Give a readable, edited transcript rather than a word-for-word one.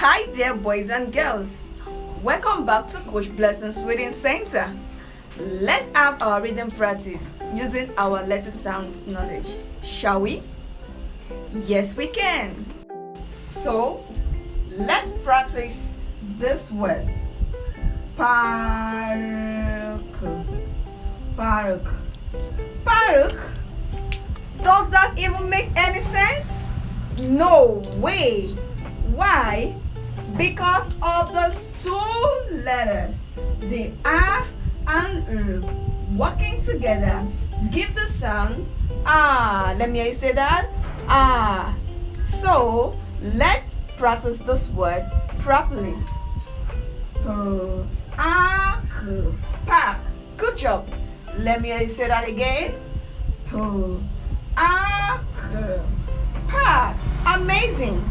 Hi there, boys and girls. Welcome back to Coach Blessings Reading Center. Let's have our reading practice using our letter sound knowledge, shall we? Yes, we can. So, let's practice this word. Park. Park. Park. Does that even make any sense? No way. Why? Because of those two letters, the R and R, working together give the sound ah. Let me hear you say that. Ah. So let's practice this word properly. Park. Good job. Let me hear you say that again. Park. Amazing.